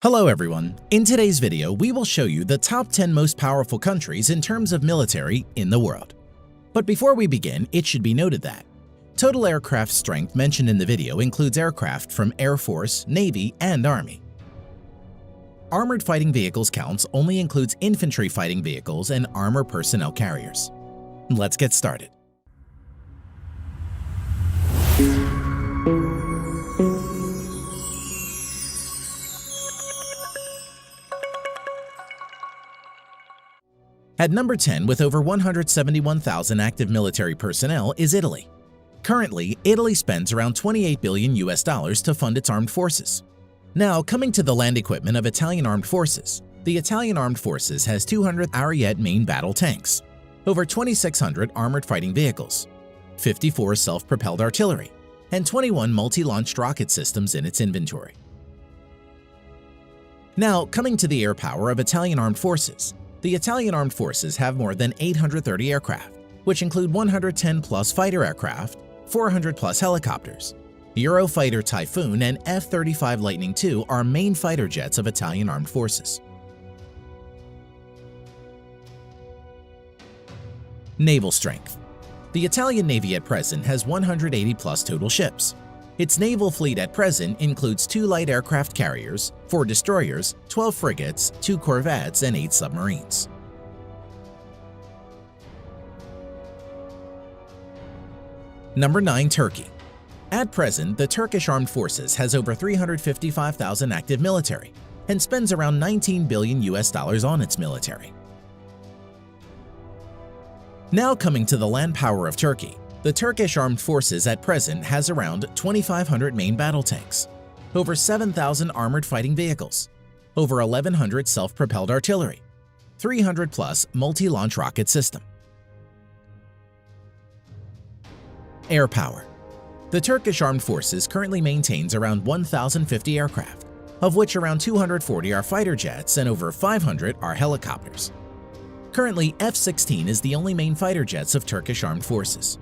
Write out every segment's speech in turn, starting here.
Hello everyone! In today's video, we will show you the top 10 most powerful countries in terms of military in the world. But before we begin, it should be noted that total aircraft strength mentioned in the video includes aircraft from Air Force, Navy, and Army. Armored fighting vehicles counts only includes infantry fighting vehicles and armor personnel carriers. Let's get started. At number 10 with over 171,000 active military personnel is Italy. Currently, Italy spends around $28 billion to fund its armed forces. Now, coming to the land equipment of Italian armed forces, the Italian armed forces has 200 Ariete main battle tanks, over 2,600 armored fighting vehicles, 54 self-propelled artillery, and 21 multi-launched rocket systems in its inventory. Now, coming to the air power of Italian armed forces, the Italian armed forces have more than 830 aircraft, which include 110-plus fighter aircraft, 400-plus helicopters. Eurofighter Typhoon and F-35 Lightning II are main fighter jets of Italian armed forces. Naval strength. The Italian Navy at present has 180-plus total ships. Its naval fleet at present includes 2 light aircraft carriers, 4 destroyers, 12 frigates, 2 corvettes, and 8 submarines. Number 9. Turkey. At present, the Turkish Armed Forces has over 355,000 active military and spends around $19 billion on its military. Now coming to the land power of Turkey. The Turkish Armed Forces at present has around 2,500 main battle tanks, over 7,000 armored fighting vehicles, over 1,100 self-propelled artillery, 300-plus multi-launch rocket system. Air power. The Turkish Armed Forces currently maintains around 1,050 aircraft, of which around 240 are fighter jets and over 500 are helicopters. Currently, F-16 is the only main fighter jets of Turkish Armed Forces.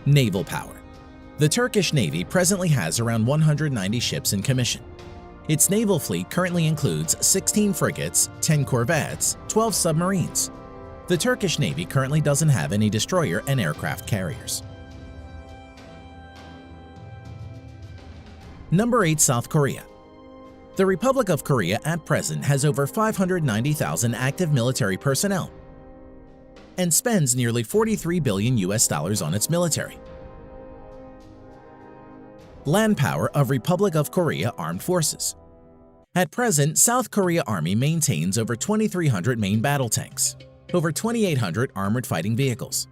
Naval power. The Turkish Navy presently has around 190 ships in commission. Its naval fleet currently includes 16 frigates, 10 corvettes, 12 submarines. The Turkish Navy currently doesn't have any destroyer and aircraft carriers. Number 8. South Korea. The Republic of Korea at present has over 590,000 active military personnel and spends nearly $43 billion on its military. Land power of Republic of Korea Armed Forces. At present, South Korea Army maintains over 2,300 main battle tanks, over 2,800 armored fighting vehicles,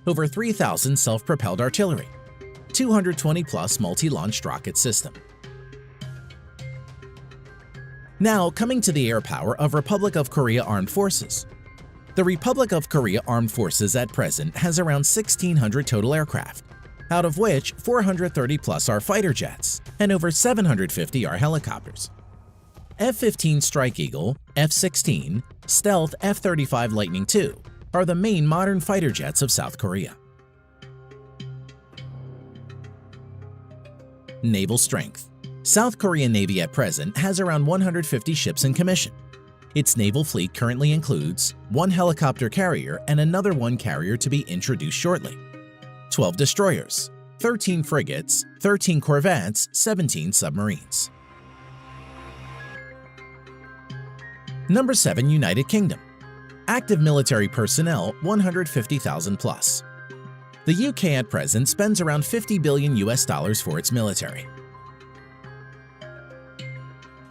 over 3,000 self-propelled artillery, 220-plus multi-launched rocket system. Now, coming to the air power of Republic of Korea Armed Forces. The Republic of Korea Armed Forces at present has around 1,600 total aircraft, out of which 430-plus are fighter jets and over 750 are helicopters. F-15 Strike Eagle, F-16, Stealth F-35 Lightning II are the main modern fighter jets of South Korea. Naval strength. South Korean Navy at present has around 150 ships in commission. Its naval fleet currently includes 1 helicopter carrier and another 1 carrier to be introduced shortly, 12 destroyers, 13 frigates, 13 corvettes, 17 submarines. Number 7. United Kingdom. Active military personnel 150,000 plus. The UK at present spends around $50 billion for its military.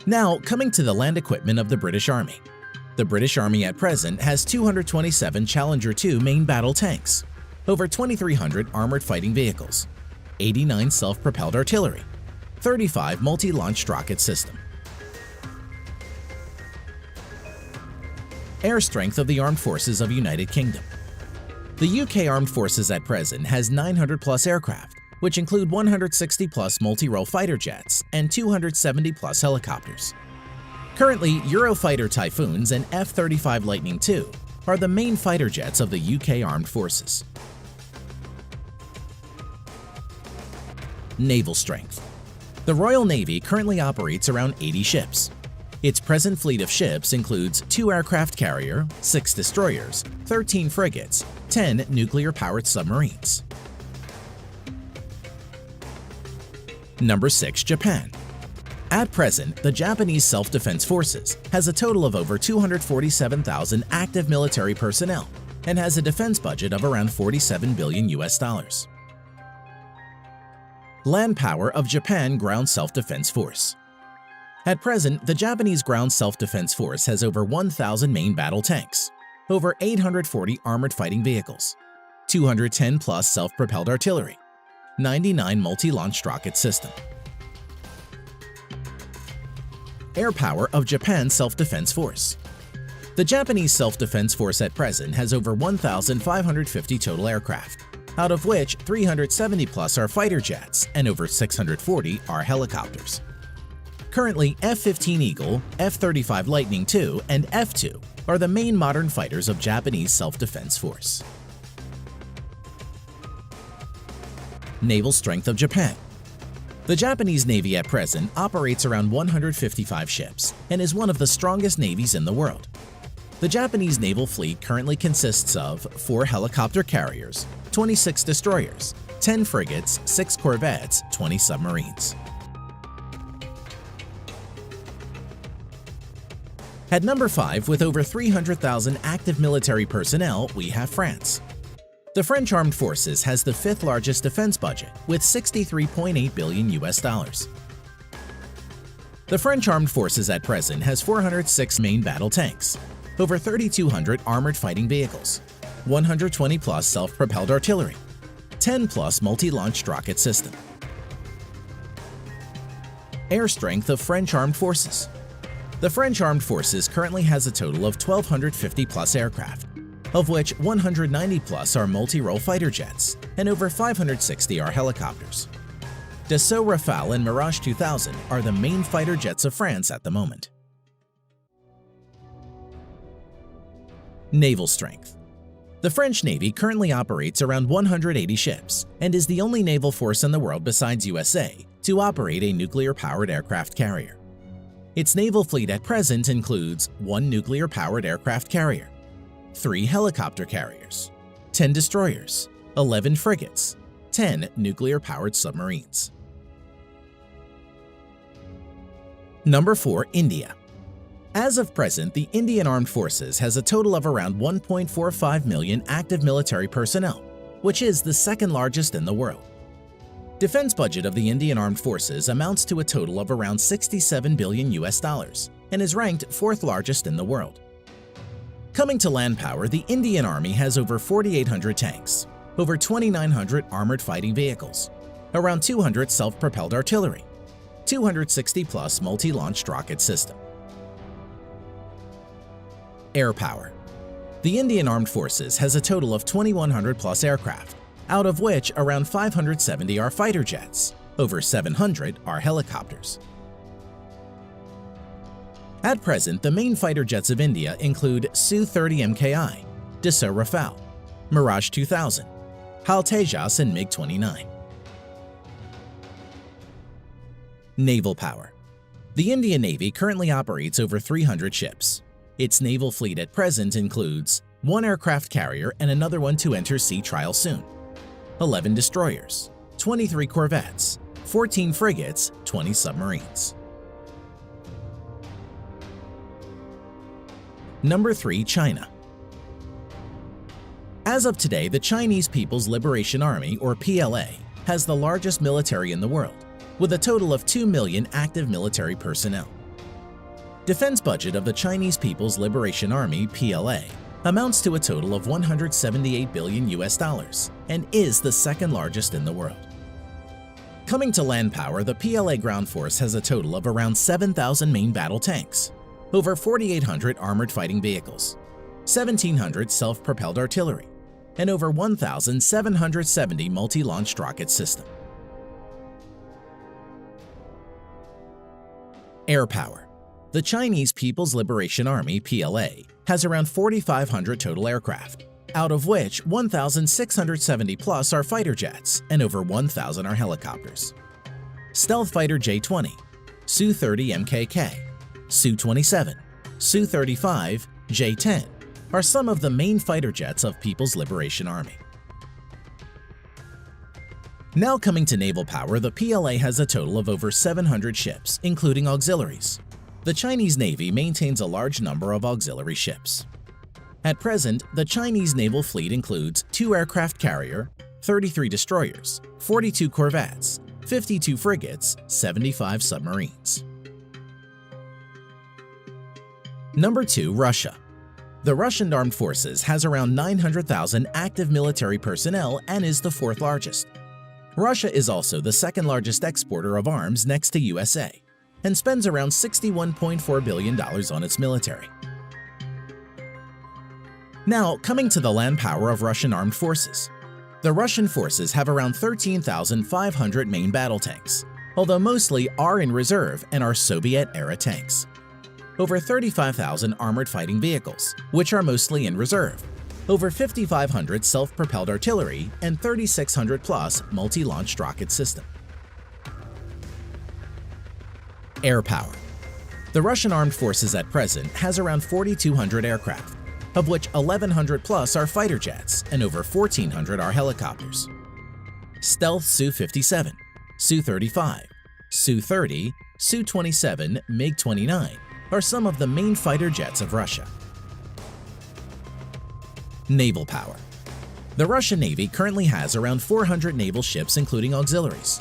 Now, coming to the land equipment of the British Army. The British Army at present has 227 Challenger 2 main battle tanks, over 2,300 armored fighting vehicles, 89 self-propelled artillery, 35 multi-launched rocket system. Air strength of the Armed Forces of United Kingdom. The UK Armed Forces at present has 900-plus aircraft, which include 160-plus multi-role fighter jets and 270-plus helicopters. Currently, Eurofighter Typhoons and F-35 Lightning II are the main fighter jets of the UK Armed Forces. Naval strength. The Royal Navy currently operates around 80 ships. Its present fleet of ships includes 2 aircraft carrier, 6 destroyers, 13 frigates, 10 nuclear-powered submarines. Number 6. Japan. At present, the Japanese Self-Defense Forces has a total of over 247,000 active military personnel and has a defense budget of around $47 billion. Land power of Japan Ground Self-Defense Force. At present, the Japanese Ground Self-Defense Force has over 1,000 main battle tanks, over 840 armored fighting vehicles, 210 plus self-propelled artillery, 99 multi-launched rocket system. Air power of Japan Self-Defense Force. The Japanese Self-Defense Force at present has over 1,550 total aircraft, out of which 370 plus are fighter jets and over 640 are helicopters. Currently, F-15 Eagle, F-35 Lightning II, and F-2 are the main modern fighters of Japanese Self-Defense Force. Naval strength of Japan. The Japanese Navy at present operates around 155 ships and is one of the strongest navies in the world. The Japanese naval fleet currently consists of 4 helicopter carriers, 26 destroyers, 10 frigates, 6 corvettes, 20 submarines. At number 5, with over 300,000 active military personnel, we have France. The French Armed Forces has the 5th largest defense budget with $63.8 billion. The French Armed Forces at present has 406 main battle tanks, over 3,200 armored fighting vehicles, 120 plus self-propelled artillery, 10 plus multi-launched rocket system. Air strength of French Armed Forces. The French Armed Forces currently has a total of 1,250 plus aircraft, of which 190 plus are multi-role fighter jets and over 560 are helicopters. Dassault Rafale and Mirage 2000 are the main fighter jets of France at the moment. Naval strength. The French Navy currently operates around 180 ships and is the only naval force in the world besides USA to operate a nuclear-powered aircraft carrier. Its naval fleet at present includes 1 nuclear-powered aircraft carrier, 3 helicopter carriers, 10 destroyers, 11 frigates, 10 nuclear-powered submarines. Number 4. India. As of present, the Indian Armed Forces has a total of around 1.45 million active military personnel, which is the 2nd largest in the world. Defense budget of the Indian Armed Forces amounts to a total of around $67 billion and is ranked 4th largest in the world. Coming to land power, the Indian Army has over 4,800 tanks, over 2,900 armored fighting vehicles, around 200 self-propelled artillery, 260 plus multi-launched rocket system. Air power. The Indian Armed Forces has a total of 2,100 plus aircraft, out of which around 570 are fighter jets, over 700 are helicopters. At present, the main fighter jets of India include Su-30 MKI, Dassault Rafale, Mirage 2000, HAL Tejas and MiG-29. Naval power. The Indian Navy currently operates over 300 ships. Its naval fleet at present includes 1 aircraft carrier and another one to enter sea trial soon, 11 destroyers, 23 corvettes, 14 frigates, 20 submarines. Number 3. China. As of today, the Chinese People's Liberation Army, or PLA, has the largest military in the world, with a total of 2 million active military personnel. Defense budget of the Chinese People's Liberation Army, PLA, amounts to a total of $178 billion and is the 2nd largest in the world. Coming to land power, the PLA ground force has a total of around 7,000 main battle tanks, over 4,800 armored fighting vehicles, 1,700 self-propelled artillery, and over 1,770 multi-launched rocket system. Air power. The Chinese People's Liberation Army, PLA, has around 4,500 total aircraft, out of which 1,670 plus are fighter jets and over 1,000 are helicopters. Stealth Fighter J-20, Su-30 MKK, Su-27, Su-35, J-10 are some of the main fighter jets of People's Liberation Army. Now coming to naval power, the PLA has a total of over 700 ships, including auxiliaries. The Chinese Navy maintains a large number of auxiliary ships. At present, the Chinese naval fleet includes 2 aircraft carrier, 33 destroyers, 42 corvettes, 52 frigates, 75 submarines. Number 2. Russia. The Russian Armed Forces has around 900,000 active military personnel and is the 4th largest. Russia is also the 2nd largest exporter of arms next to USA and spends around $61.4 billion on its military. Now, coming to the land power of Russian armed forces. The Russian forces have around 13,500 main battle tanks, although mostly are in reserve and are Soviet-era tanks. Over 35,000 armored fighting vehicles, which are mostly in reserve, over 5,500 self-propelled artillery, and 3,600-plus multi-launched rocket system. Air power. The Russian armed forces at present has around 4,200 aircraft, of which 1,100-plus are fighter jets and over 1,400 are helicopters. Stealth Su-57, Su-35, Su-30, Su-27, MiG-29 are some of the main fighter jets of Russia. Naval power. The Russian Navy currently has around 400 naval ships including auxiliaries.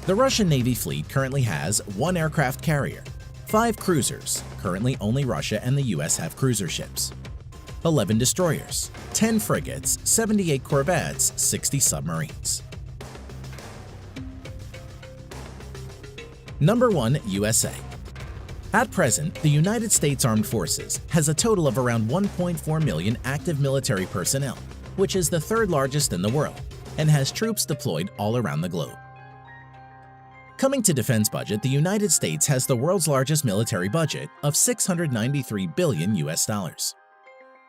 The Russian Navy fleet currently has 1 aircraft carrier, 5 cruisers, currently only Russia and the US have cruiser ships, 11 destroyers, 10 frigates, 78 corvettes, 60 submarines. Number 1. USA. At present, the United States Armed Forces has a total of around 1.4 million active military personnel, which is the 3rd largest in the world, and has troops deployed all around the globe. Coming to defense budget, the United States has the world's largest military budget of $693 billion.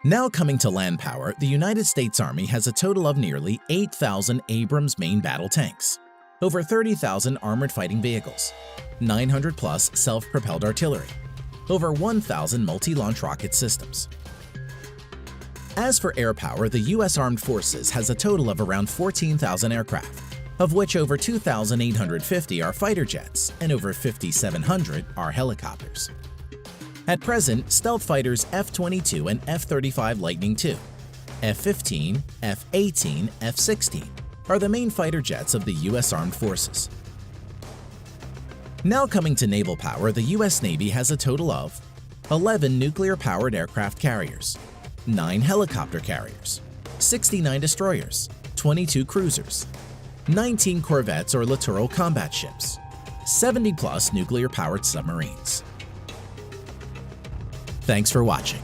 Now coming to land power, the United States Army has a total of nearly 8,000 Abrams main battle tanks, over 30,000 armored fighting vehicles, 900-plus self-propelled artillery, over 1,000 multi-launch rocket systems. As for air power, the U.S. Armed Forces has a total of around 14,000 aircraft, of which over 2,850 are fighter jets and over 5,700 are helicopters. At present, stealth fighters F-22 and F-35 Lightning II, F-15, F-18, F-16 are the main fighter jets of the U.S. Armed Forces. Now coming to naval power, the U.S. Navy has a total of 11 nuclear-powered aircraft carriers, 9 helicopter carriers, 69 destroyers, 22 cruisers, 19 corvettes or littoral combat ships, 70-plus nuclear-powered submarines. Thanks for watching.